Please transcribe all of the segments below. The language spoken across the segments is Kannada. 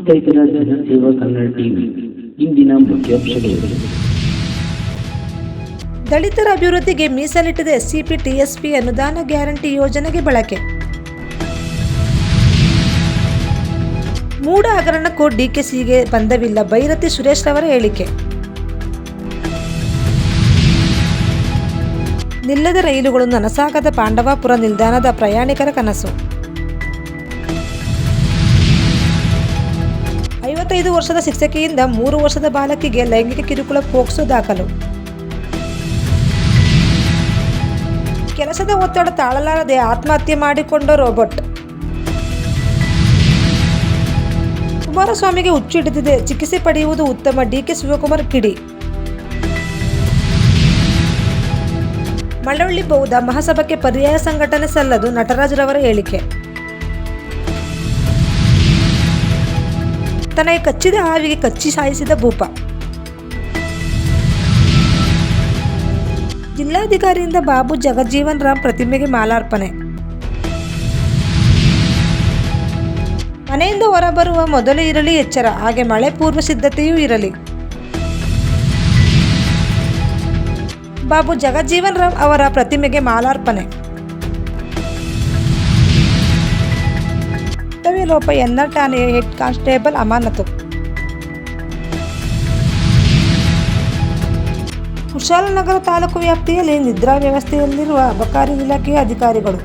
ನೋಡ್ತಾ ಇದ್ದೀರಾ ಜನಸೇವಾ ಕನ್ನಡ ಟಿವಿ. ಇಂದಿನ ಮುಖ್ಯಾಂಶಗಳು: ದಲಿತರ ಅಭಿವೃದ್ಧಿಗೆ ಮೀಸಲಿಟ್ಟಿದ ಎಸ್ಸಿಪಿ ಟಿಎಸ್ಪಿ ಅನುದಾನ ಗ್ಯಾರಂಟಿ ಯೋಜನೆಗೆ ಬಳಕೆ. ಮೂಡ ಹಗರಣಕ್ಕೂ ಡಿಕೆಶಿಗೆ ಬಂಧವಿಲ್ಲ, ಬೈರತಿ ಸುರೇಶ್ ರವರ ಹೇಳಿಕೆ. ನಿಲ್ಲದ ರೈಲುಗಳು ನನಸಾಗದ ಪಾಂಡವಪುರ ನಿಲ್ದಾಣದ ಪ್ರಯಾಣಿಕರ ಕನಸು. 55 ವರ್ಷದ ಶಿಕ್ಷಕಿಯಿಂದ 3 ವರ್ಷದ ಬಾಲಕಿಗೆ ಲೈಂಗಿಕ ಕಿರುಕುಳ ಪೋಕ್ಸೋ ದಾಖಲು. ಕೆಲಸದ ಒತ್ತಡ ತಾಳಲಾರದೆ ಆತ್ಮಹತ್ಯೆ ಮಾಡಿಕೊಂಡ ರೋಬೋಟ್. ಕುಮಾರಸ್ವಾಮಿಗೆ ಹುಚ್ಚು ಹಿಡಿದಿದೆ, ಚಿಕಿತ್ಸೆ ಪಡೆಯುವುದು ಉತ್ತಮ, ಡಿಕೆ ಶಿವಕುಮಾರ್ ಕಿಡಿ. ಮಳವಳ್ಳಿ ಬೌದ್ಧ ಮಹಾಸಭಾಕ್ಕೆ ಪರ್ಯಾಯ ಸಂಘಟನೆ ಸಲ್ಲದು, ನಟರಾಜ್ ರವರ ಹೇಳಿಕೆ. ತನಗೆ ಕಚ್ಚಿದ ಹಾವಿಗೆ ಕಚ್ಚಿ ಸಾಯಿಸಿದ ಭೂಪ. ಜಿಲ್ಲಾಧಿಕಾರಿಯಿಂದ ಬಾಬು ಜಗಜೀವನ್ ರಾಮ್ ಪ್ರತಿಮೆಗೆ ಮಾಲಾರ್ಪಣೆ. ಮನೆಯಿಂದ ಹೊರಬರುವ ಮೊದಲು ಇರಲಿ ಎಚ್ಚರ, ಹಾಗೆ ಮಳೆ ಪೂರ್ವ ಸಿದ್ಧತೆಯೂ ಇರಲಿ. ಬಾಬು ಜಗಜೀವನ್ ರಾಮ್ ಅವರ ಪ್ರತಿಮೆಗೆ ಮಾಲಾರ್ಪಣೆ. ಕರ್ತವ್ಯ ಲೋಪ ಎನ್ಆರ್ ಠಾಣೆಯ ಹೆಡ್ ಕಾನ್ಸ್ಟೇಬಲ್ ಅಮಾನತು. ಕುಶಾಲನಗರ ತಾಲೂಕು ವ್ಯಾಪ್ತಿಯಲ್ಲಿ ನಿದ್ರಾ ವ್ಯವಸ್ಥೆಯಲ್ಲಿರುವ ಅಬಕಾರಿ ಇಲಾಖೆಯ ಅಧಿಕಾರಿಗಳು.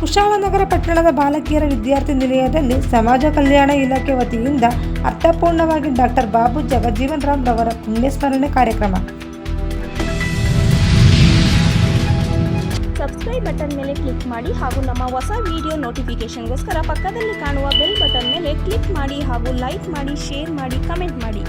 ಕುಶಾಲನಗರ ಪಟ್ಟಣದ ಬಾಲಕಿಯರ ವಿದ್ಯಾರ್ಥಿ ನಿಲಯದಲ್ಲಿ ಸಮಾಜ ಕಲ್ಯಾಣ ಇಲಾಖೆ ವತಿಯಿಂದ ಅರ್ಥಪೂರ್ಣವಾಗಿ ಡಾಕ್ಟರ್ ಬಾಬು ಜಗಜೀವನ್ ರಾಮ್ ರವರ ಪುಣ್ಯಸ್ಮರಣೆ ಕಾರ್ಯಕ್ರಮ. ಸಬ್ಸ್ಕ್ರೈಬ್ ಬಟನ್ ಮೇಲೆ ಕ್ಲಿಕ್ ಮಾಡಿ ಹಾಗೂ ನಮ್ಮ ಹೊಸ ವಿಡಿಯೋ ನೋಟಿಫಿಕೇಶನ್ಗೋಸ್ಕರ ಪಕ್ಕದಲ್ಲಿ ಕಾಣುವ ಬೆಲ್ ಬಟನ್ ಮೇಲೆ ಕ್ಲಿಕ್ ಮಾಡಿ ಹಾಗೂ ಲೈಕ್ ಮಾಡಿ, ಶೇರ್ ಮಾಡಿ, ಕಮೆಂಟ್ ಮಾಡಿ.